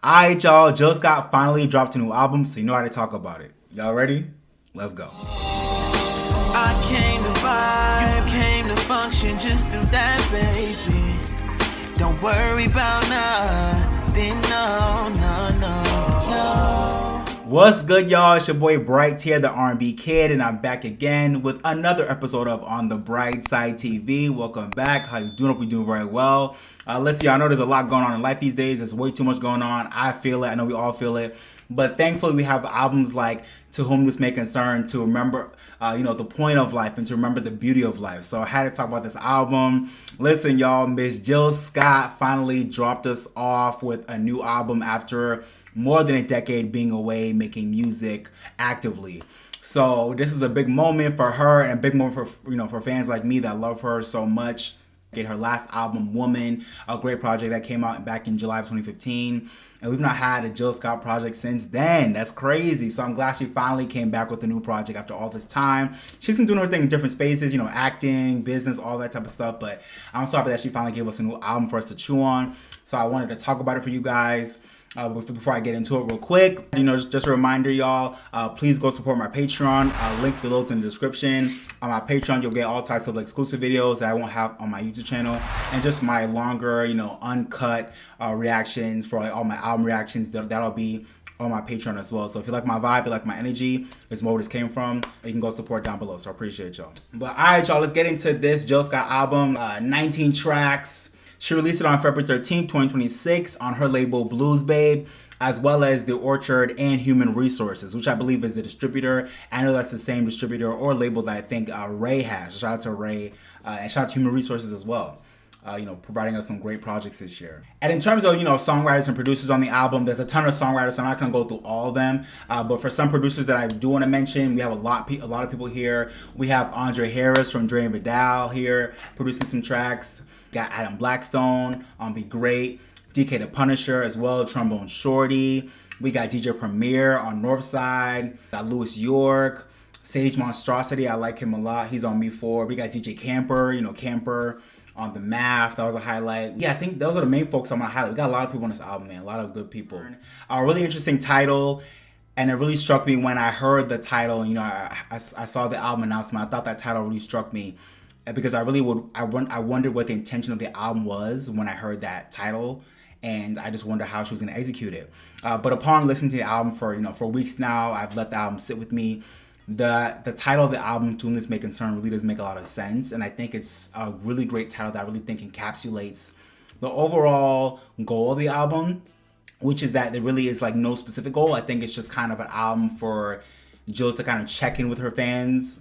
Alright, y'all. Jill Scott finally dropped a new album, so you know how to talk about it. Y'all ready? Let's go. I came to vibe, you came to function, just do that, baby. Don't worry about nothing, no. What's good, y'all? It's your boy Bright here, the R&B kid, and I'm back again with another episode of On the Bright Side TV. Welcome back. How you doing? Hope you're doing very well. Listen, y'all, I know there's a lot going on in life these days. There's way too much going on. I feel it. I know we all feel it. But thankfully, we have albums like To Whom This May Concern to remember, the point of life and to remember the beauty of life. So I had to talk about this album. Listen, y'all, Miss Jill Scott finally dropped us off with a new album after more than a decade being away making music actively. So this is a big moment for her and a big moment for fans like me that love her so much. Get her last album, Woman, a great project that came out back in July of 2015. And we've not had a Jill Scott project since then. That's crazy. So I'm glad she finally came back with a new project after all this time. She's been doing her thing in different spaces, acting, business, all that type of stuff. But I'm so happy that she finally gave us a new album for us to chew on. So I wanted to talk about it for you guys. Before I get into it real quick, just a reminder, y'all, please go support my Patreon. Link below is in the description. On my Patreon, you'll get all types of exclusive videos that I won't have on my YouTube channel, and just my longer, uncut reactions for all my album reactions. That'll be on my Patreon as well. So if you like my vibe, you like my energy, it's where this came from, you can go support down below. So I appreciate y'all. But all right, y'all, let's get into this Jill Scott album. 19 tracks. She released it on February 13th, 2026 on her label Blues Babe, as well as The Orchard and Human Resources, which I believe is the distributor. I know that's the same distributor or label that I think Ray has. Shout out to Ray and shout out to Human Resources as well. Providing us some great projects this year. And in terms of, songwriters and producers on the album, there's a ton of songwriters, so I'm not going to go through all of them. But for some producers that I do want to mention, we have a lot of people here. We have Andre Harris from Dre and Vidal here producing some tracks. Got Adam Blackstone on Be Great, DK the Punisher as well, Trombone Shorty. We got DJ Premier on North Side. Got Louis York, Sage Monstrosity. I like him a lot. He's on Me 4. We got DJ Camper, Camper on The Math. That was a highlight. Yeah, I think those are the main folks I'm gonna highlight. We got a lot of people on this album, man. A lot of good people. A really interesting title. And it really struck me when I heard the title. I saw the album announcement. I thought that title really struck me. Because I wondered what the intention of the album was when I heard that title, and I just wonder how she was going to execute it. But upon listening to the album for weeks now, I've let the album sit with me. The title of the album, To Whom This May Concern, really does make a lot of sense, and I think it's a really great title that I really think encapsulates the overall goal of the album, which is that there really is no specific goal. I think it's just kind of an album for Jill to kind of check in with her fans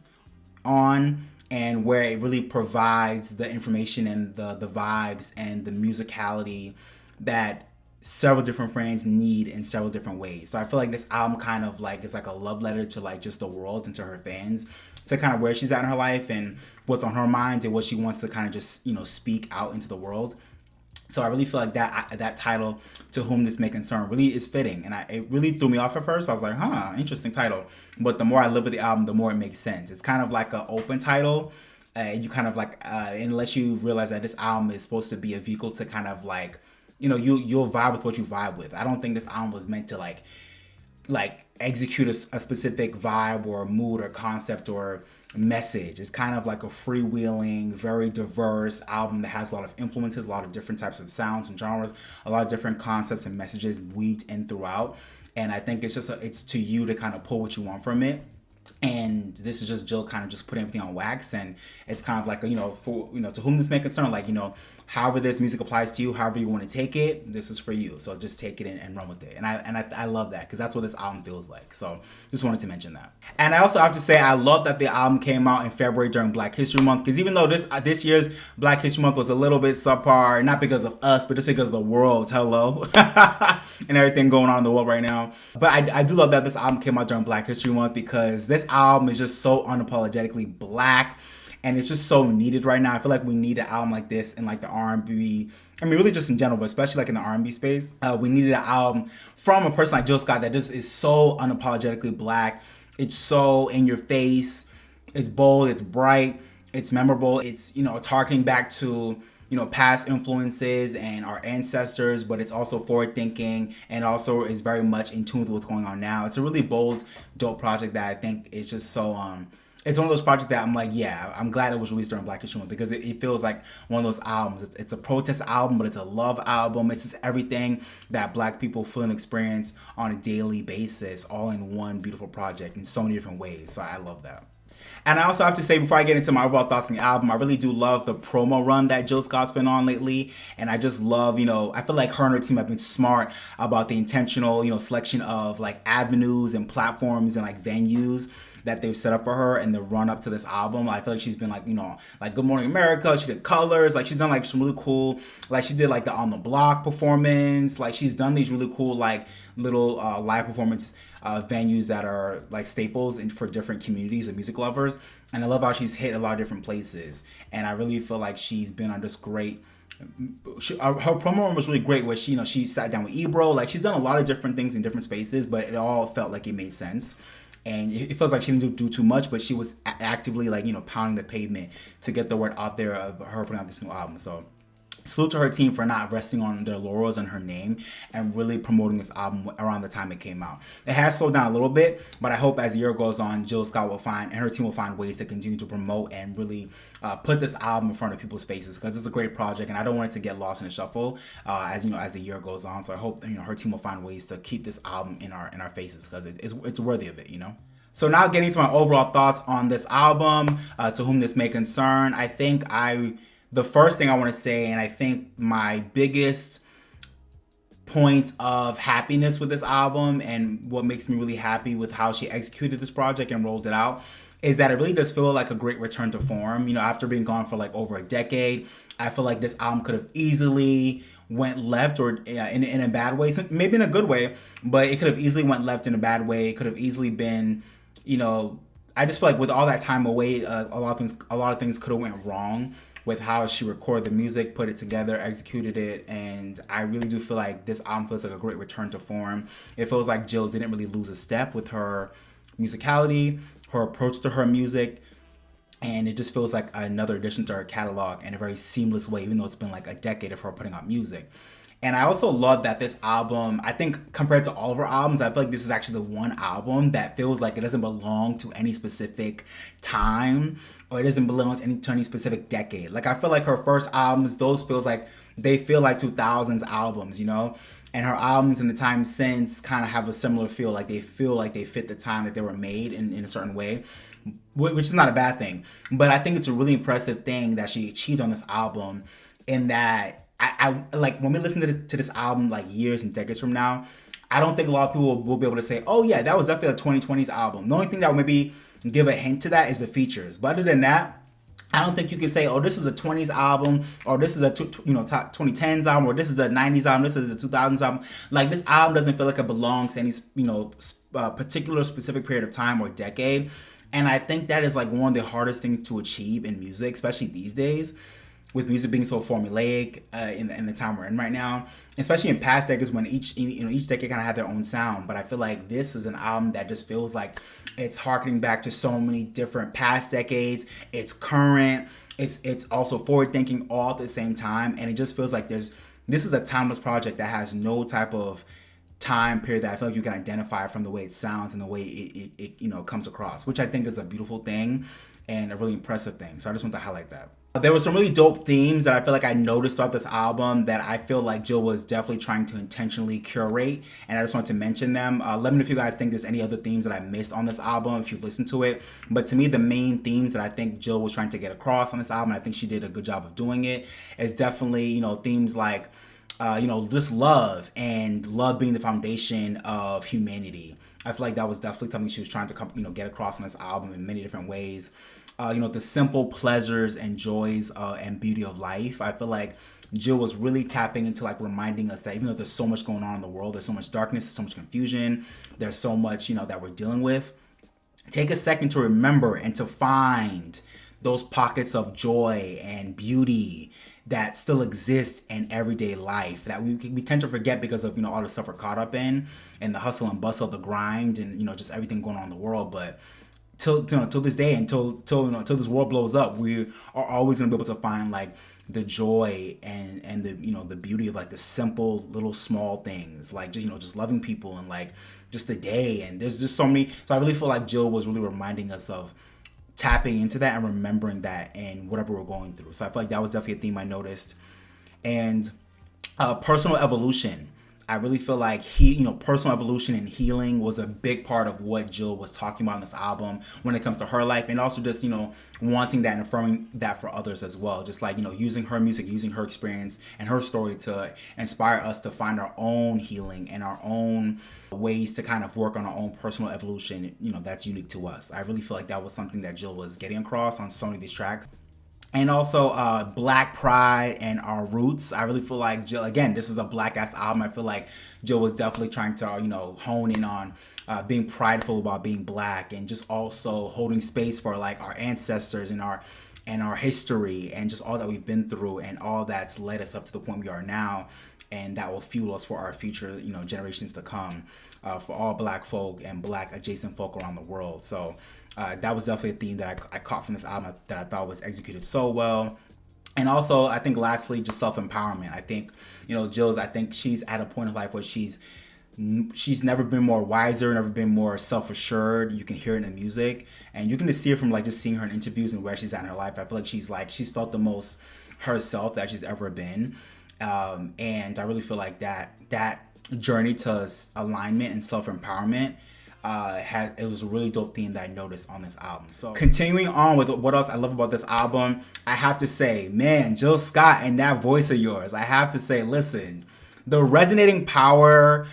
on. And where it really provides the information and the vibes and the musicality that several different fans need in several different ways. So I feel like this album kind of is like a love letter to just the world and to her fans, to kind of where she's at in her life and what's on her mind and what she wants to kind of just speak out into the world. So I really feel like that title, To Whom This May Concern, really is fitting. And it really threw me off at first. I was like, interesting title. But the more I live with the album, the more it makes sense. It's kind of like an open title. You kind of unless you realize that this album is supposed to be a vehicle to kind of you'll vibe with what you vibe with. I don't think this album was meant to execute a specific vibe or mood or concept or message. It's kind of like a freewheeling, very diverse album that has a lot of influences, a lot of different types of sounds and genres, a lot of different concepts and messages weaved in throughout. And I think it's to you to kind of pull what you want from it. And this is just Jill kind of just putting everything on wax, and it's kind of to whom this may concern, however this music applies to you, however you want to take it, this is for you. So just take it and run with it. And I love that, because that's what this album feels like. So just wanted to mention that. And I also have to say, I love that the album came out in February during Black History Month, because even though this year's Black History Month was a little bit subpar, not because of us, but just because of the world, hello, and everything going on in the world right now. But I do love that this album came out during Black History Month, because this album is just so unapologetically black. And it's just so needed right now. I feel like we need an album like this in the R&B. I mean, really just in general, but especially in the R&B space. We needed an album from a person like Jill Scott that just is so unapologetically black. It's so in your face. It's bold. It's bright. It's memorable. It's, it's harkening back to, past influences and our ancestors, but it's also forward thinking and also is very much in tune with what's going on now. It's a really bold, dope project that I think is just so it's one of those projects that I'm like, yeah, I'm glad it was released during Black History Month because it feels like one of those albums. It's a protest album, but it's a love album. It's just everything that Black people feel and experience on a daily basis, all in one beautiful project in so many different ways. So I love that. And I also have to say, before I get into my overall thoughts on the album, I really do love the promo run that Jill Scott's been on lately. And I just love, I feel like her and her team have been smart about the intentional, selection of like avenues and platforms and like venues that they've set up for her in the run up to this album. I feel like she's been like, like Good Morning America. She did Colors. Like she's done like some really cool, like she did like the On the Block performance. Like she's done these really cool like little live performance venues that are like staples for different communities of music lovers. And I love how she's hit a lot of different places. And I really feel like she's been on this great, her promo run was really great where she sat down with Ebro. Like she's done a lot of different things in different spaces, but it all felt like it made sense. And it feels like she didn't do too much, but she was actively like, pounding the pavement to get the word out there of her putting out this new album. So salute to her team for not resting on their laurels and her name and really promoting this album around the time it came out. It has slowed down a little bit, but I hope as the year goes on, Jill Scott will find, and her team will find ways to continue to promote and really put this album in front of people's faces because it's a great project and I don't want it to get lost in the shuffle as the year goes on. So I hope her team will find ways to keep this album in our faces because it's worthy of it, So now getting to my overall thoughts on this album, to whom this may concern, I think the first thing I want to say, and I think my biggest point of happiness with this album and what makes me really happy with how she executed this project and rolled it out, is that it really does feel like a great return to form. After being gone for like over a decade, I feel like this album could have easily went left or in a bad way, maybe in a good way, but it could have easily went left in a bad way. It could have easily been, I just feel like with all that time away, a lot of things could have went wrong with how she recorded the music, put it together, executed it, and I really do feel like this album feels like a great return to form. It feels like Jill didn't really lose a step with her musicality, her approach to her music, and it just feels like another addition to her catalog in a very seamless way, even though it's been like a decade of her putting out music. And I also love that this album, I think compared to all of her albums, I feel like this is actually the one album that feels like it doesn't belong to any specific time or it doesn't belong to any specific decade. Like I feel like her first albums, they feel like 2000s albums, And her albums in the time since kind of have a similar feel, like they feel like they fit the time that they were made in a certain way, which is not a bad thing. But I think it's a really impressive thing that she achieved on this album in that I like when we listen to this album like years and decades from now, I don't think a lot of people will be able to say, oh yeah, that was definitely a 2020s album. The only thing that would maybe give a hint to that is the features. But other than that, I don't think you can say, oh, this is a 20s album, or this is a top 2010s album, or this is a 90s album, this is a 2000s album. Like this album doesn't feel like it belongs to any particular specific period of time or decade. And I think that is like one of the hardest things to achieve in music, especially these days, with music being so formulaic in the time we're in right now, especially in past decades when each decade kind of had their own sound. But I feel like this is an album that just feels like it's harkening back to so many different past decades. It's current. It's also forward thinking all at the same time, and it just feels like this is a timeless project that has no type of time period that I feel like you can identify from the way it sounds and the way it comes across, which I think is a beautiful thing and a really impressive thing. So I just want to highlight that. There were some really dope themes that I feel like I noticed throughout this album that I feel like Jill was definitely trying to intentionally curate, and I just want to mention them. Let me know if you guys think there's any other themes that I missed on this album if you listen to it. But to me, the main themes that I think Jill was trying to get across on this album, I think she did a good job of doing it, is definitely, themes like, just love and love being the foundation of humanity. I feel like that was definitely something she was trying to, get across on this album in many different ways. The simple pleasures and joys and beauty of life. I feel like Jill was really tapping into like reminding us that even though there's so much going on in the world, there's so much darkness, there's so much confusion, there's so much, that we're dealing with. Take a second to remember and to find those pockets of joy and beauty that still exist in everyday life that we tend to forget because of, all the stuff we're caught up in and the hustle and bustle of the grind and, just everything going on in the world. But till this day, until this world blows up, we are always going to be able to find like the joy and the, the beauty of like the simple little small things, like just, just loving people and like just the day. And there's just so many. So I really feel like Jill was really reminding us of tapping into that and remembering that in whatever we're going through. So I feel like that was definitely a theme I noticed. And personal evolution. I really feel like personal evolution and healing was a big part of what Jill was talking about in this album when it comes to her life, and also just, wanting that and affirming that for others as well. Just like, using her music, using her experience and her story to inspire us to find our own healing and our own ways to kind of work on our own personal evolution, that's unique to us. I really feel like that was something that Jill was getting across on so many of these tracks. And also Black Pride and Our Roots. I really feel like Jill, again, this is a black ass album. I feel like Jill was definitely trying to, hone in on being prideful about being black, and just also holding space for like our ancestors and our history and just all that we've been through and all that's led us up to the point we are now, and that will fuel us for our future, generations to come, for all black folk and black adjacent folk around the world. So that was definitely a theme that I caught from this album that I thought was executed so well. And also, I think lastly, just self-empowerment. I think, I think she's at a point in life where she's never been more wiser, never been more self-assured. You can hear it in the music, and you can just see it from like just seeing her in interviews and where she's at in her life. I feel like she's felt the most herself that she's ever been. And I really feel like that journey to alignment and self-empowerment, it was a really dope theme that I noticed on this album. So continuing on with what else I love about this album, I have to say, man, Jill Scott and that voice of yours. I have to say, listen, the resonating power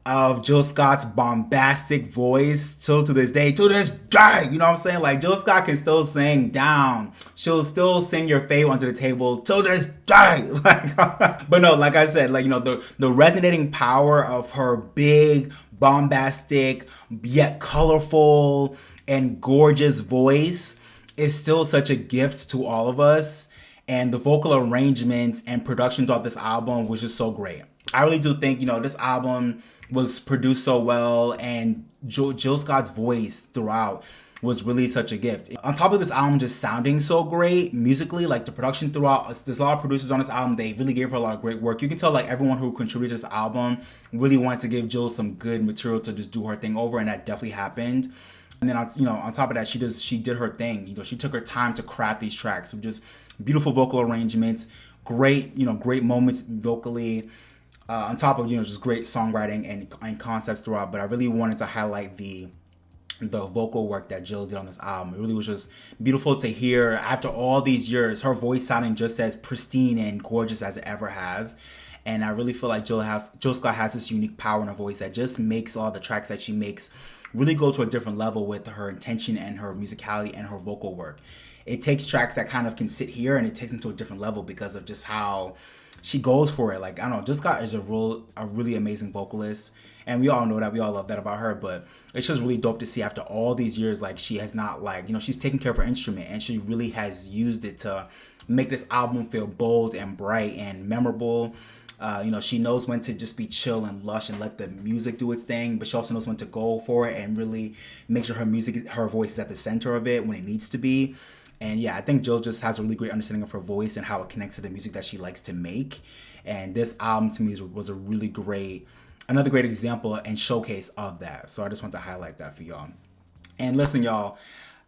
of Jill Scott's bombastic voice till to this day, you know what I'm saying? Like, Jill Scott can still sing down. She'll still sing your fave under the table till this day. Like, but no, like I said, like, the resonating power of her big, bombastic, yet colorful and gorgeous voice is still such a gift to all of us. And the vocal arrangements and production throughout this album was just so great. I really do think, this album was produced so well, and Jill Scott's voice throughout was really such a gift. On top of this album just sounding so great musically, like the production throughout, there's a lot of producers on this album, they really gave her a lot of great work. You can tell like everyone who contributed to this album really wanted to give Jill some good material to just do her thing over, and that definitely happened. And then on top of that, she did her thing. She took her time to craft these tracks with just beautiful vocal arrangements, great moments vocally. On top of just great songwriting and concepts throughout, but I really wanted to highlight the vocal work that Jill did on this album. It really was just beautiful to hear after all these years, her voice sounding just as pristine and gorgeous as it ever has. And I really feel like Jill Scott has this unique power in her voice that just makes all the tracks that she makes really go to a different level with her intention and her musicality and her vocal work. It takes tracks that kind of can sit here and it takes them to a different level because of just how she goes for it. Like, I don't know, Jill Scott is a really amazing vocalist, and we all know that, we all love that about her, but it's just really dope to see after all these years, like, she has not, like, she's taken care of her instrument, and she really has used it to make this album feel bold and bright and memorable. She knows when to just be chill and lush and let the music do its thing, but she also knows when to go for it and really make sure her voice is at the center of it when it needs to be. And yeah, I think Jill just has a really great understanding of her voice and how it connects to the music that she likes to make. And this album to me was a really another great example and showcase of that. So I just want to highlight that for y'all. And listen, y'all,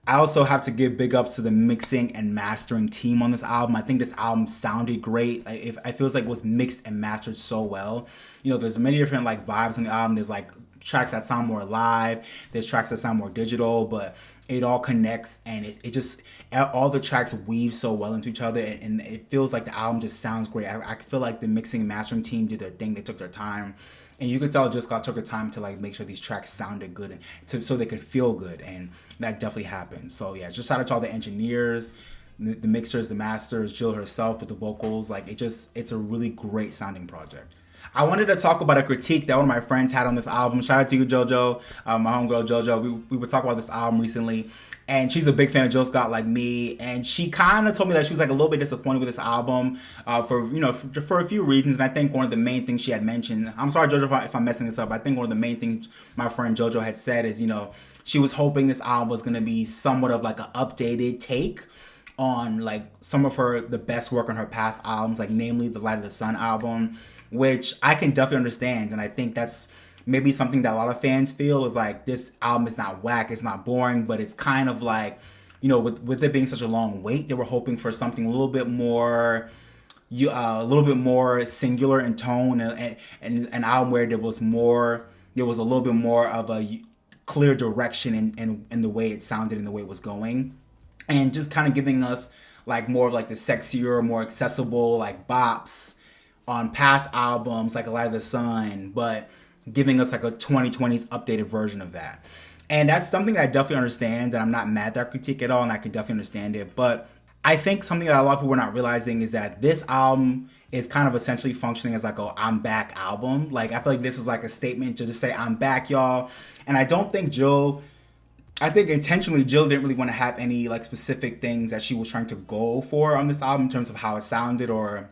I also have to give big ups to the mixing and mastering team on this album. I think this album sounded great. It feels like it was mixed and mastered so well. There's many different like vibes on the album. There's like tracks that sound more live. There's tracks that sound more digital, but it all connects, and it just, all the tracks weave so well into each other, and it feels like the album just sounds great. I feel like the mixing and mastering team did their thing. They took their time, and you could tell Jill Scott took her time to like make sure these tracks sounded good and so they could feel good, and that definitely happened. So yeah, just shout out to all the engineers, the mixers, the masters, Jill herself with the vocals. Like, it's a really great sounding project. I wanted to talk about a critique that one of my friends had on this album. Shout out to you, JoJo, my homegirl JoJo. We were talking about this album recently, and she's a big fan of Jill Scott like me. And she kind of told me that she was like a little bit disappointed with this album for a few reasons. And I think one of the main things she had mentioned, I'm sorry, JoJo, if I'm messing this up. I think one of the main things my friend JoJo had said is, she was hoping this album was going to be somewhat of like an updated take on like some of the best work on her past albums, like namely the Light of the Sun album, which I can definitely understand. And I think that's maybe something that a lot of fans feel is like, this album is not whack, it's not boring, but it's kind of like, with it being such a long wait, they were hoping for something a little bit more, a little bit more singular in tone, and an album where there was a little bit more of a clear direction in the way it sounded and the way it was going, and just kind of giving us like more of like the sexier, more accessible like bops on past albums like A Light of the Sun, but giving us like a 2020s updated version of that. And that's something that I definitely understand, and I'm not mad at that critique at all, and I can definitely understand it. But I think something that a lot of people are not realizing is that this album is kind of essentially functioning as like a I'm back album. Like, I feel like this is like a statement to just say I'm back, y'all. And I don't think I think intentionally Jill didn't really want to have any like specific things that she was trying to go for on this album in terms of how it sounded or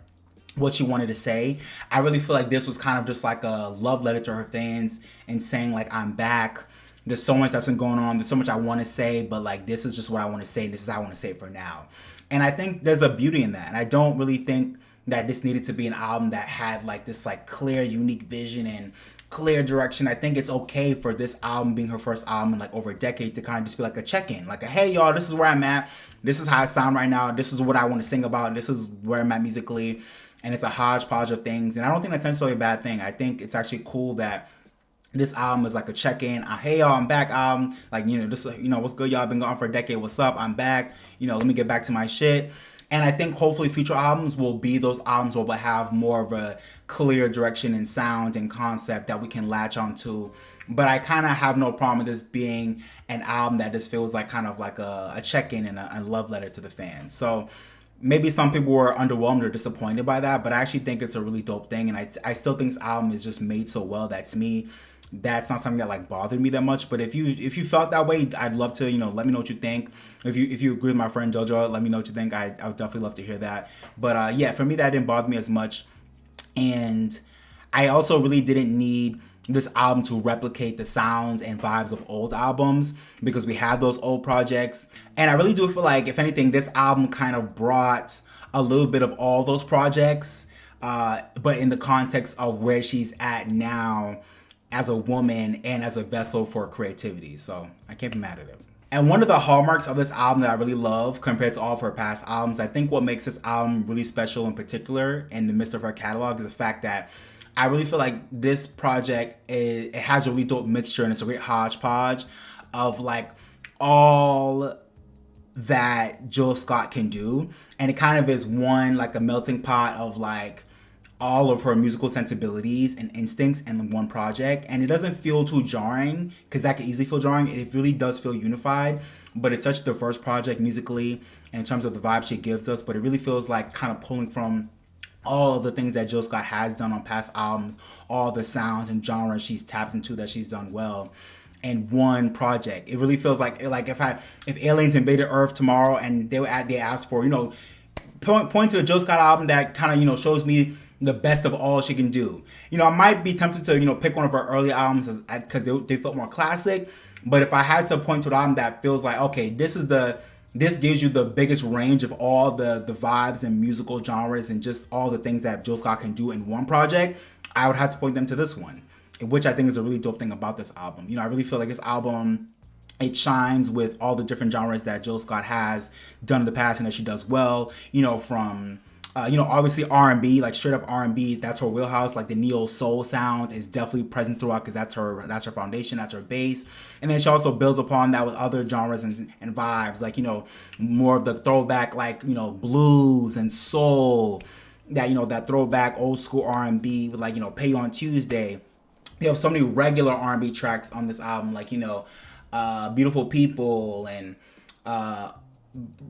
what she wanted to say. I really feel like this was kind of just like a love letter to her fans and saying like, I'm back. There's so much that's been going on. There's so much I want to say, but like, this is just what I want to say. This is how I want to say it for now. And I think there's a beauty in that. And I don't really think that this needed to be an album that had like this like clear, unique vision and clear direction. I think it's okay for this album being her first album in like over a decade to kind of just be like a check-in. Like, hey y'all, this is where I'm at. This is how I sound right now. This is what I want to sing about. This is where I'm at musically. And it's a hodgepodge of things. And I don't think that's necessarily a bad thing. I think it's actually cool that this album is like a check-in. Hey y'all, I'm back album. Like, this, what's good, y'all? Been gone for a decade. What's up? I'm back. Let me get back to my shit. And I think hopefully future albums will be those albums where we'll have more of a clear direction and sound and concept that we can latch onto. But I kind of have no problem with this being an album that just feels like kind of like a check-in and a love letter to the fans. So maybe some people were underwhelmed or disappointed by that, but I actually think it's a really dope thing. And I still think this album is just made so well that to me, that's not something that like bothered me that much. But if you felt that way, I'd love to, let me know what you think. If you agree with my friend Jojo, let me know what you think. I would definitely love to hear that. But yeah, for me, that didn't bother me as much. And I also really didn't need this album to replicate the sounds and vibes of old albums, because we had those old projects. And I really do feel like, if anything, this album kind of brought a little bit of all those projects, but in the context of where she's at now as a woman and as a vessel for creativity. So I can't be mad at it. And one of the hallmarks of this album that I really love compared to all of her past albums, I think what makes this album really special in particular in the midst of her catalog, is the fact that I really feel like this project, it has a really dope mixture, and it's a great hodgepodge of like all that Jill Scott can do. And it kind of is one, like a melting pot of like all of her musical sensibilities and instincts in one project. And it doesn't feel too jarring, because that can easily feel jarring. It really does feel unified, but it's such a diverse project musically and in terms of the vibe she gives us. But it really feels like kind of pulling from all of the things that Jill Scott has done on past albums, all the sounds and genres she's tapped into that she's done well, in one project. It really feels like if aliens invaded Earth tomorrow and they asked for, point to the Jill Scott album that kind of, shows me the best of all she can do. I might be tempted to, pick one of her early albums because they felt more classic. But if I had to point to an album that feels like, okay, this gives you the biggest range of all the vibes and musical genres and just all the things that Jill Scott can do in one project, I would have to point them to this one, which I think is a really dope thing about this album. I really feel like this album, it shines with all the different genres that Jill Scott has done in the past and that she does well, from obviously R&B, like straight up R&B, that's her wheelhouse. Like the neo soul sound is definitely present throughout, because that's her foundation, that's her base. And then she also builds upon that with other genres and vibes, like, more of the throwback, like, blues and soul, that, that throwback old school R&B with like, Pay You on Tuesday. You have so many regular R&B tracks on this album, like, Beautiful People and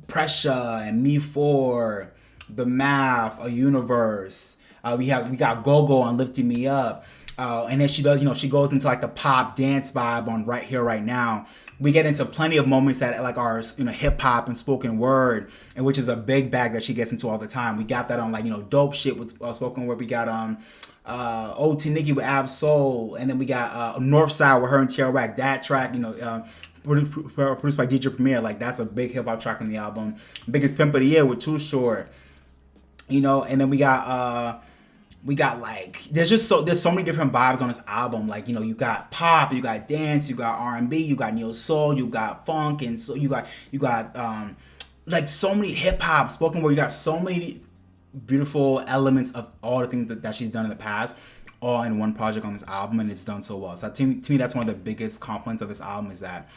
Pressha and Me For, The Math, A Universe. We got Go-Go on Lifting Me Up. And then she does, she goes into like the pop dance vibe on Right Here, Right Now. We get into plenty of moments that like are, hip hop and spoken word, and which is a big bag that she gets into all the time. We got that on like, dope shit with spoken word. We got OT Nikki with Ab Soul. And then we got North Side with her and Tierra Whack, that track, produced by DJ Premier. Like that's a big hip hop track on the album. Biggest Pimp of the Year with Too Short. You know, and then we got like there's so many different vibes on this album. Like, you know, you got pop, you got dance, you got R&B, you got neo soul, you got funk, and so you got like so many hip hop spoken word. You got so many beautiful elements of all the things that she's done in the past, all in one project on this album, and it's done so well. So to me, that's one of the biggest compliments of this album, is that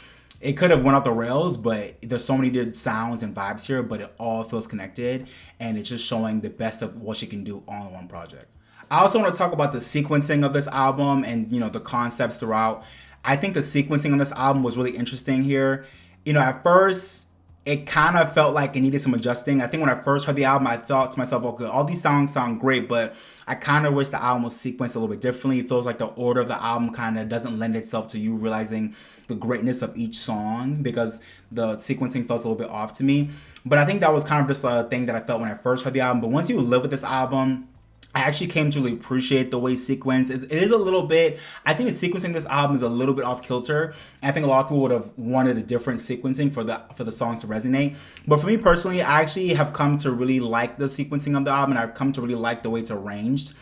it could have went off the rails, but there's so many good sounds and vibes here, but it all feels connected, and it's just showing the best of what she can do all in one project. I also want to talk about the sequencing of this album and, you know, the concepts throughout. I think the sequencing on this album was really interesting here. You know, at first, it kind of felt like it needed some adjusting. I think when I first heard the album, I thought to myself, okay, all these songs sound great, but I kind of wish the album was sequenced a little bit differently. It feels like the order of the album kind of doesn't lend itself to you realizing the greatness of each song, because the sequencing felt a little bit off to me. But I think that was kind of just a thing that I felt when I first heard the album. But once you live with this album, I actually came to really appreciate the way sequence. It is a little bit, I think the sequencing of this album is a little bit off kilter. And I think a lot of people would have wanted a different sequencing for the songs to resonate. But for me personally, I actually have come to really like the sequencing of the album, and I've come to really like the way it's arranged,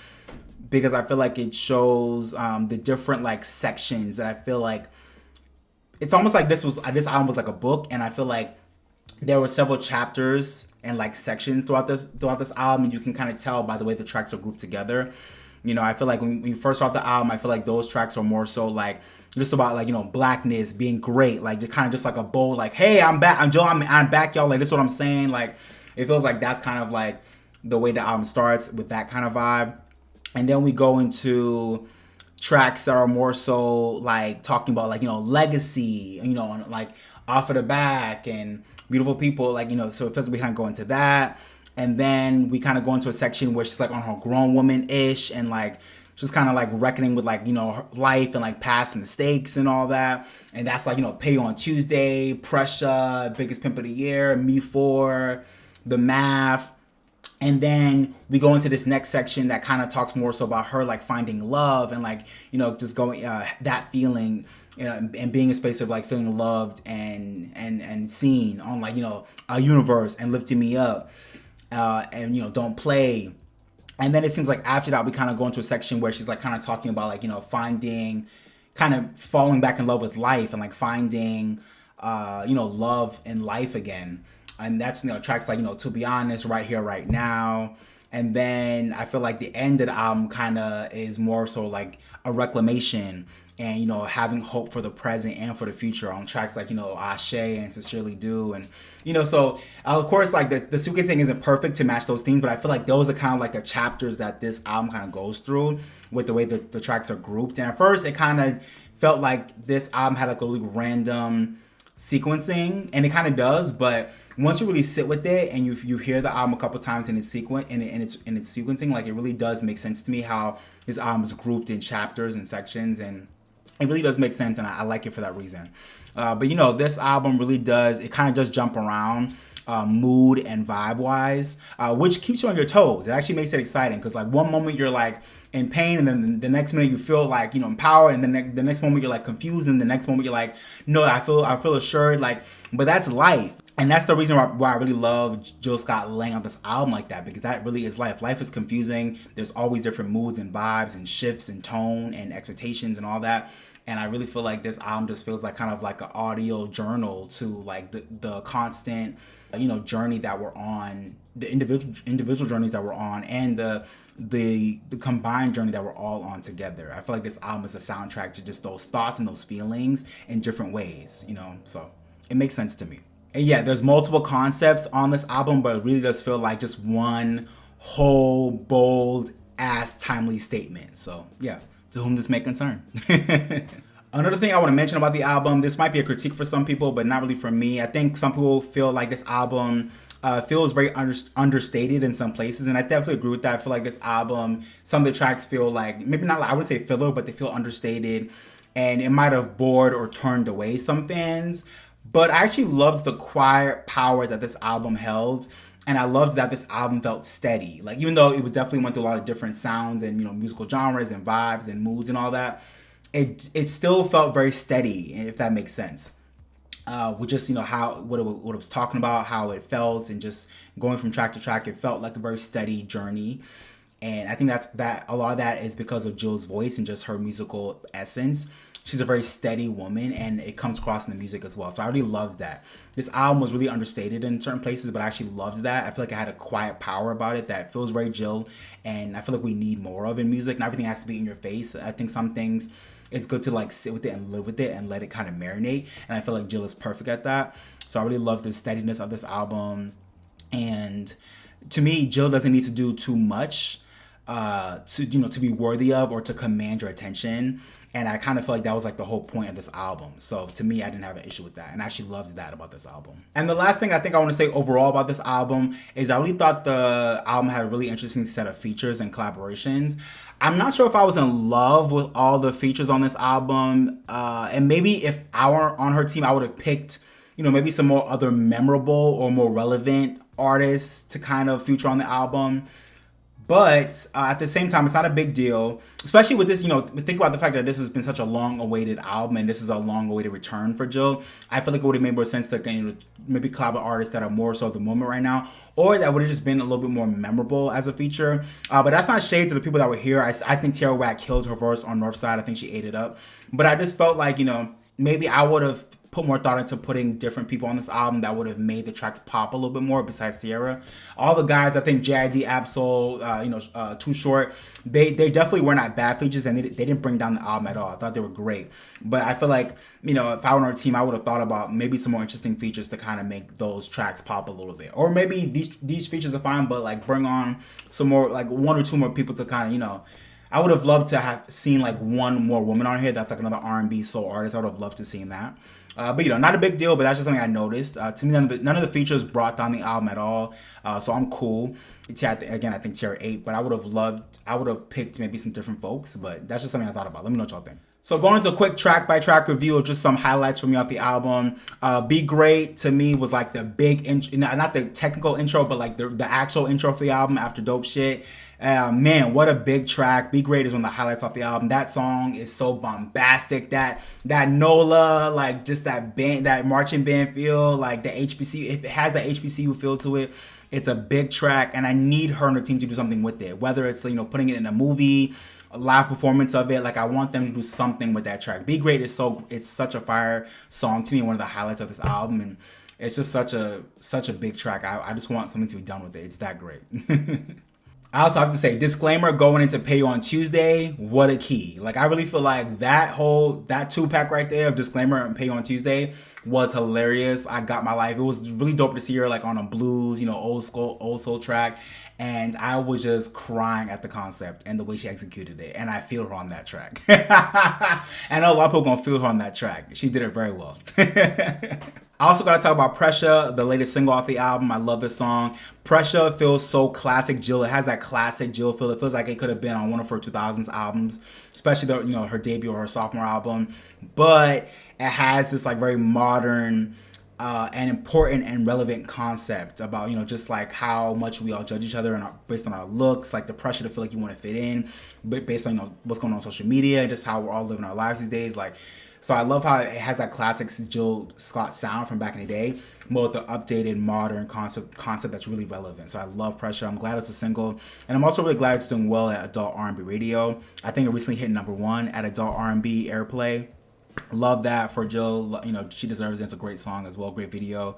because I feel like it shows the different like sections that I feel like it's almost like this album was like a book, and I feel like there were several chapters and like sections throughout this album, and you can kind of tell by the way the tracks are grouped together. You know, I feel like when you first start the album, I feel like those tracks are more so like just about like, you know, Blackness being great, like they're kind of just like a bold like, hey, I'm back, I'm Joe, I'm back, y'all, like this is what I'm saying. Like it feels like that's kind of like the way the album starts, with that kind of vibe. And then we go into tracks that are more so like talking about like, you know, legacy, you know, and like Offdaback and Beautiful People, like, you know, so it feels like we kind of go into that. And then we kind of go into a section where she's like on her grown woman-ish, and like just kind of like reckoning with like, you know, her life and like past mistakes and all that. And that's like, you know, Pay You on Tuesday, Pressha, Biggest Pimp of the Year, Me 4, The Math. And then we go into this next section that kind of talks more so about her like finding love and like, you know, just going that feeling, you know, and being a space of like feeling loved and seen on like, you know, a universe, and lifting me up, and, you know, Don't Play. And then it seems like after that we kind of go into a section where she's like kind of talking about like, you know, finding, kind of falling back in love with life, and like finding you know, love in life again. And that's, you know, tracks like, you know, To Be Honest, Right Here, Right Now. And then I feel like the end of the album kind of is more so like a reclamation, and, you know, having hope for the present and for the future on tracks like, you know, Ashe and Sincerely Do. And, you know, so of course, like the sequencing isn't perfect to match those themes, but I feel like those are kind of like the chapters that this album kind of goes through with the way that the tracks are grouped. And at first it kind of felt like this album had like a really random sequencing, and it kind of does, but once you really sit with it and you hear the album a couple times in its sequencing, like it really does make sense to me how this album is grouped in chapters and sections, and it really does make sense, and I like it for that reason. But you know, this album really does, it kind of does jump around mood and vibe wise, which keeps you on your toes. It actually makes it exciting, because like one moment you're like in pain, and then the next minute you feel like, you know, empowered, and then the next moment you're like confused, and the next moment you're like, no, I feel assured. Like, but that's life. And that's the reason why I really love Jill Scott laying out this album like that, because that really is life. Life is confusing. There's always different moods and vibes and shifts in tone and expectations and all that. And I really feel like this album just feels like kind of like an audio journal to like the constant, you know, journey that we're on, the individual journeys that we're on, and the combined journey that we're all on together. I feel like this album is a soundtrack to just those thoughts and those feelings in different ways, you know, so it makes sense to me. And yeah, there's multiple concepts on this album, but it really does feel like just one whole bold ass timely statement. So yeah, to whom this may concern. Another thing I want to mention about the album, this might be a critique for some people, but not really for me. I think some people feel like this album feels very understated in some places, and I definitely agree with that. I feel like this album, some of the tracks feel like, maybe not, I would say filler, but they feel understated, and it might have bored or turned away some fans. But I actually loved the quiet power that this album held, and I loved that this album felt steady. Like, even though it was definitely went through a lot of different sounds and, you know, musical genres and vibes and moods and all that, it still felt very steady, if that makes sense. with just how what it was talking about, how it felt, and just going from track to track. It felt like a very steady journey, and I think that a lot of that is because of Jill's voice and just her musical essence. She's a very steady woman, and it comes across in the music as well. So I really loved that. This album was really understated in certain places, but I actually loved that. I feel like it had a quiet power about it that feels very Jill, and I feel like we need more of in music. Not everything has to be in your face. I think some things it's good to like sit with it and live with it and let it kind of marinate. And I feel like Jill is perfect at that. So I really love the steadiness of this album. And to me, Jill doesn't need to do too much to be worthy of or to command your attention. And I kind of feel like that was like the whole point of this album. So to me, I didn't have an issue with that. And I actually loved that about this album. And the last thing I think I want to say overall about this album is I really thought the album had a really interesting set of features and collaborations. I'm not sure if I was in love with all the features on this album. And maybe if I were on her team, I would have picked, maybe some more other memorable or more relevant artists to kind of feature on the album. But at the same time, it's not a big deal, especially with this, think about the fact that this has been such a long-awaited album and this is a long-awaited return for Jill. I feel like it would have made more sense to maybe collab with artists that are more so at the moment right now, or that would have just been a little bit more memorable as a feature. But that's not shade to the people that were here. I think Tierra Whack killed her verse on Norf side. I think she ate it up. But I just felt like, maybe I would have put more thought into putting different people on this album that would have made the tracks pop a little bit more besides Tierra. All the guys, I think JID, Absol, Too Short, they definitely were not bad features, and they didn't bring down the album at all. I thought they were great. But I feel like, if I were on our team, I would have thought about maybe some more interesting features to kind of make those tracks pop a little bit. Or maybe these features are fine, but like bring on some more, like one or two more people to kind of, I would have loved to have seen like one more woman on here that's like another R&B soul artist. I would have loved to see that. But not a big deal, but that's just something I noticed. To me, none of the features brought down the album at all. So I'm cool. Again, I think Tier 8, but I would have picked maybe some different folks, but that's just something I thought about. Let me know what y'all think. So going into a quick track by track review of just some highlights from me off the album. Be Great to me was like the big intro, not the technical intro, but like the actual intro for the album after Dope Shit. Man, what a big track. Be Great is one of the highlights off the album. That song is so bombastic. That NOLA, like just that band, that marching band feel, like the HBCU, it has that HBCU feel to it. It's a big track, and I need her and her team to do something with it. Whether it's putting it in a movie, a live performance of it, like I want them to do something with that track. Be Great is it's such a fire song to me, one of the highlights of this album, and it's just such a big track. I just want something to be done with it. It's that great. I also have to say, disclaimer, going into Pay You on Tuesday, what a key. Like, I really feel like that 2-pack right there of Disclaimer and Pay You on Tuesday was hilarious. I got my life. It was really dope to see her like on a blues, old soul track. And I was just crying at the concept and the way she executed it. And I feel her on that track. I know a lot of people gonna feel her on that track. She did it very well. I also got to talk about Pressha, the latest single off the album. I love this song. Pressha feels so classic Jill. It has that classic Jill feel. It feels like it could have been on one of her 2000s albums, especially her debut or her sophomore album. But it has this like very modern and important and relevant concept about just like how much we all judge each other and based on our looks, like the pressure to feel like you want to fit in, but based on what's going on social media and just how we're all living our lives these days, like. So I love how it has that classic Jill Scott sound from back in the day, but with the updated modern concept that's really relevant. So I love Pressure. I'm glad it's a single, and I'm also really glad it's doing well at adult R&B radio. I think it recently hit #1 at adult R&B airplay. Love that for Jill. She deserves it. It's a great song as well, great video.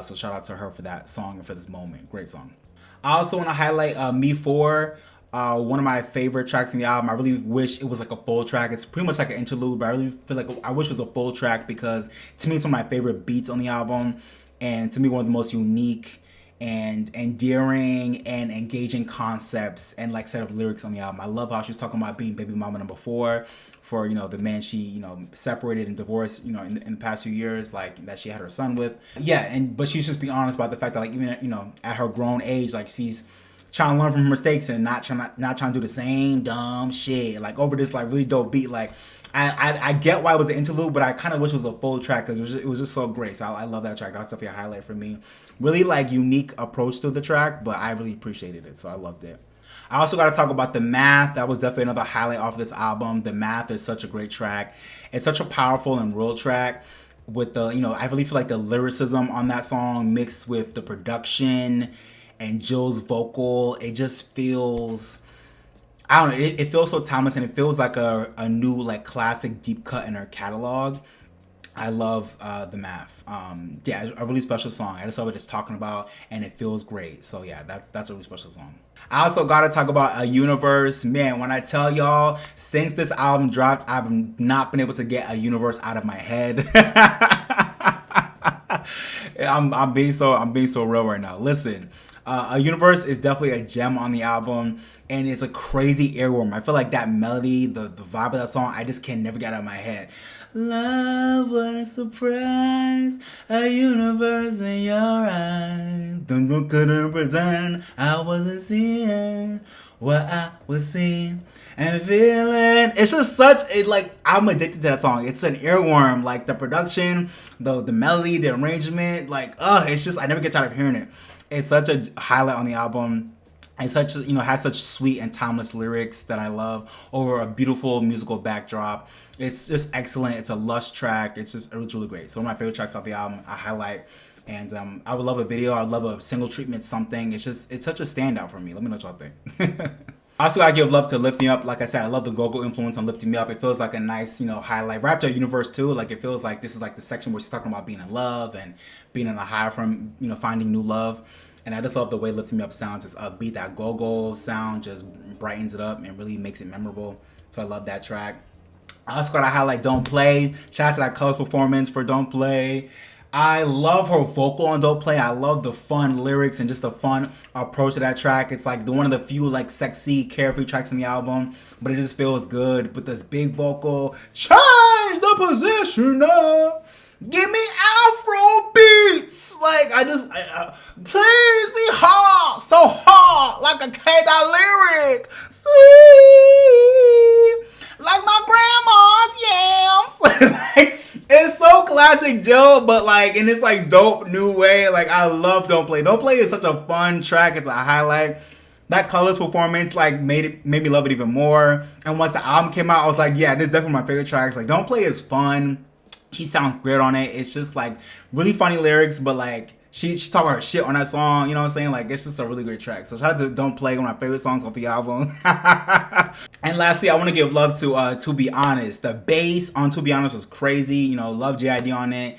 So shout out to her for that song and for this moment. Great song. I also want to highlight Me 4. One of my favorite tracks in the album. I really wish it was like a full track. It's pretty much like an interlude, but I really feel like I wish it was a full track because to me it's one of my favorite beats on the album, and to me one of the most unique and endearing and engaging concepts and like set of lyrics on the album. I love how she's talking about being baby mama number 4 for the man she separated and divorced in the past few years, like that she had her son with. But she's just being honest about the fact that like even at her grown age, like she's trying to learn from her mistakes and not trying to do the same dumb shit like over this like really dope beat. Like I get why it was an interlude, but I kind of wish it was a full track because it was just so great. So I love that track. That's definitely a highlight for me. Really like unique approach to the track, but I really appreciated it, so I loved it. I also got to talk about The Math. That was definitely another highlight off of this album. The Math is such a great track. It's such a powerful and real track. with the, I really feel like the lyricism on that song mixed with the production and Jill's vocal, it just feels, I don't know, it feels so timeless, and it feels like a new like classic deep cut in her catalog. I love the math. Yeah, a really special song. I just love what it's talking about, and it feels great. So yeah, that's a really special song. I also gotta talk about A Universe. Man, when I tell y'all, since this album dropped, I've not been able to get A Universe out of my head. I'm being so real right now. Listen, A Universe is definitely a gem on the album, and it's a crazy earworm. I feel like that melody, the vibe of that song, I just can never get out of my head. Love, what a surprise, a universe in your eyes. Couldn't pretend I wasn't seeing what I was seeing and feeling. It's just such a, like, I'm addicted to that song. It's an earworm. Like the production, the melody, the arrangement, like, it's just, I never get tired of hearing it. It's such a highlight on the album. It's such, has such sweet and timeless lyrics that I love over a beautiful musical backdrop. It's just excellent. It's a lush track. It's really great. So one of my favorite tracks off the album, I highlight. And I would love a video. I would love a single treatment, something. It's such a standout for me. Let me know what y'all think. Also, I give love to Lifting Up. Like I said, I love the go-go influence on Lifting Me Up. It feels like a nice, highlight. Right after Universe too, like it feels like this is like the section where she's talking about being in love and being in a high from, finding new love. And I just love the way Lifting Me Up sounds. It's upbeat. That go-go sound just brightens it up and really makes it memorable. So I love that track. I also gotta highlight Don't Play. Shout out to that Colors performance for Don't Play. I love her vocal on Don't Play. I love the fun lyrics and just the fun approach to that track. It's like one of the few like sexy, carefree tracks in the album, but it just feels good with this big vocal. Change the position up. Give me Afro beats. Like please be hard, so hard, like a K-Dot lyric. Sweet. Like my grandma's yams. Like, it's so classic Joe, but like in this like dope new way. Like I love Don't Play. Don't Play is such a fun track. It's a highlight. That Colors performance like made me love it even more. And once the album came out, I was like, yeah, this is definitely my favorite tracks. Like Don't Play is fun. She sounds great on it. It's just like really funny lyrics, but like she's talking her shit on that song. You know what I'm saying? Like it's just a really great track. So shout out to Don't Play, one of my favorite songs off the album. And lastly, I want to give love to Be Honest. The bass on To Be Honest was crazy. Love JID on it.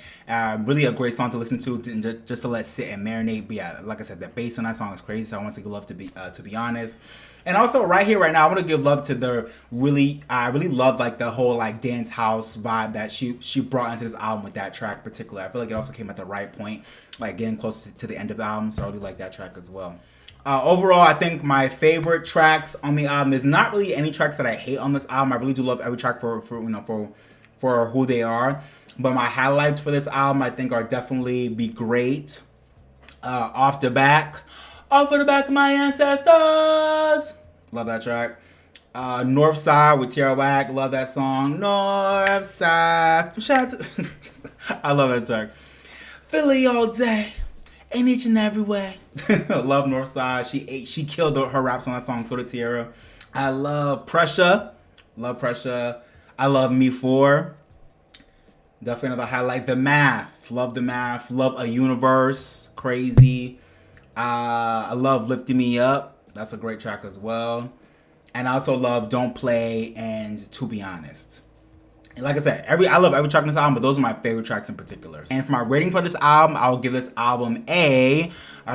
Really a great song to listen to just to let sit and marinate. But yeah, like I said, the bass on that song is crazy. So I want to give love to Be Honest. And also right here, right now, I want to give love to I really love like the whole like dance house vibe that she brought into this album with that track particularly. I feel like it also came at the right point, like getting close to the end of the album. So I really like that track as well. Overall, I think my favorite tracks on the album, there's not really any tracks that I hate on this album. I really do love every track for who they are. But my highlights for this album, I think, are definitely Be Great, Offdaback. Off of the back of my ancestors. Love that track. North Side with Tierra Whack. Love that song. North Side. Shout out to I love that track. Philly all day. In each and every way. Love North Side. She killed her raps on that song. So did Tierra. I love Pressha. Love Pressha. I love Me 4. Definitely another highlight. The Math. Love The Math. Love A Universe. Crazy. I love Lifting Me Up. That's a great track as well. And I also love Don't Play and To Be Honest. And like I said, I love every track on this album, but those are my favorite tracks in particular. And for my rating for this album, I'll give this album a 4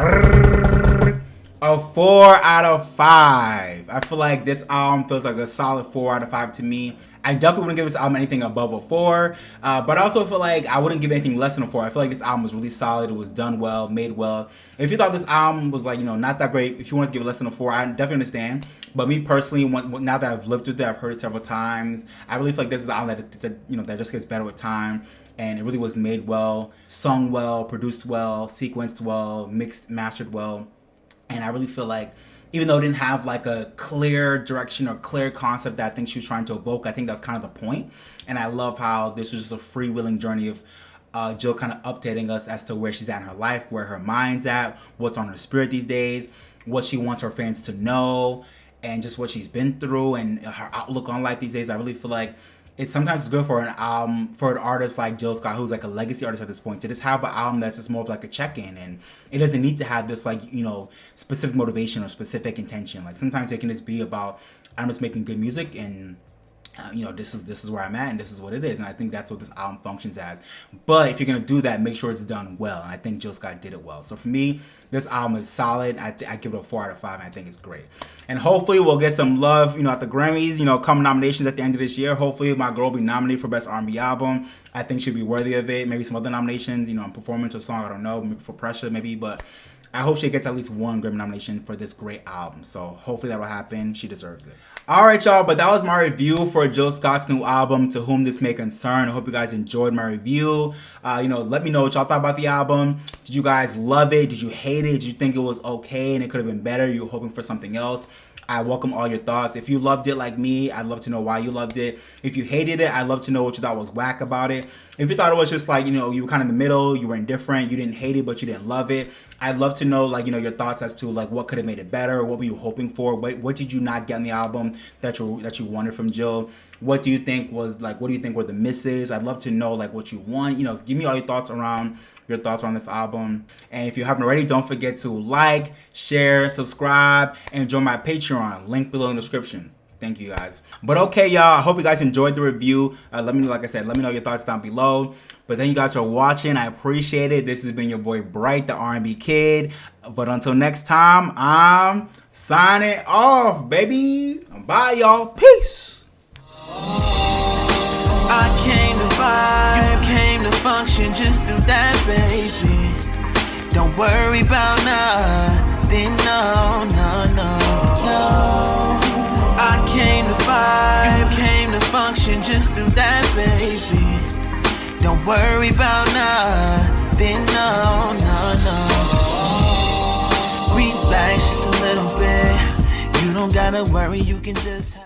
out of 5. I feel like this album feels like a solid 4 out of 5 to me. I definitely wouldn't give this album anything above a 4, but I also feel like I wouldn't give anything less than a 4. I feel like this album was really solid. It was done well, made well. If you thought this album was like, not that great, if you want to give it less than a 4, I definitely understand. But me personally, now that I've lived with it, I've heard it several times, I really feel like this is an album that just gets better with time. And it really was made well, sung well, produced well, sequenced well, mixed, mastered well. And I really feel like even though it didn't have like a clear direction or clear concept that I think she was trying to evoke, I think that's kind of the point. And I love how this was just a freewheeling journey of Jill kind of updating us as to where she's at in her life, where her mind's at, what's on her spirit these days, what she wants her fans to know, and just what she's been through and her outlook on life these days. I really feel like it's sometimes good for an album, for an artist like Jill Scott, who's like a legacy artist at this point, to just have an album that's just more of like a check-in, and it doesn't need to have this like, you know, specific motivation or specific intention. Like sometimes it can just be about, I'm just making good music, and you know, this is where I'm at, and this is what it is, and I think that's what this album functions as. But if you're gonna do that, make sure it's done well, and I think Jill Scott did it well. So for me, this album is solid. I give it a 4 out of 5, and I think it's great. And hopefully we'll get some love, you know, at the Grammys. You know, come nominations at the end of this year. Hopefully my girl will be nominated for Best R&B Album. I think she'll be worthy of it. Maybe some other nominations, you know, on performance or song, I don't know, maybe for Pressha, maybe, but I hope she gets at least one Grammy nomination for this great album. So hopefully that will happen. She deserves it. All right, y'all, but that was my review for Jill Scott's new album, To Whom This May Concern. I hope you guys enjoyed my review. You know, let me know what y'all thought about the album. Did you guys love it? Did you hate it? Did you think it was okay and it could have been better? You were hoping for something else? I welcome all your thoughts. If you loved it like me, I'd love to know why you loved it. If you hated it, I'd love to know what you thought was whack about it. If you thought it was just like, you know, you were kind of in the middle, you were indifferent, you didn't hate it, but you didn't love it, I'd love to know, like, you know, your thoughts as to like what could have made it better. What were you hoping for? What did you not get in the album that you wanted from Jill? What do you think was like, what do you think were the misses? I'd love to know like what you want. You know, give me all your thoughts around this album. And if you haven't already, don't forget to like, share, subscribe, and join my Patreon. Link below in the description. Thank you guys. But okay, y'all, I hope you guys enjoyed the review. Let me know, like I said, let me know your thoughts down below. But thank you guys for watching. I appreciate it. This has been your boy Bright, the R&B kid. But until next time, I'm signing off, baby. Bye, y'all. Peace. I came to vibe, you came to function, just do that, baby. Don't worry about nothing, no, no, no, no. I came to vibe, you came to function, just do that, baby. Don't worry about nothing, no, no, no. Relax just a little bit. You don't gotta worry, you can just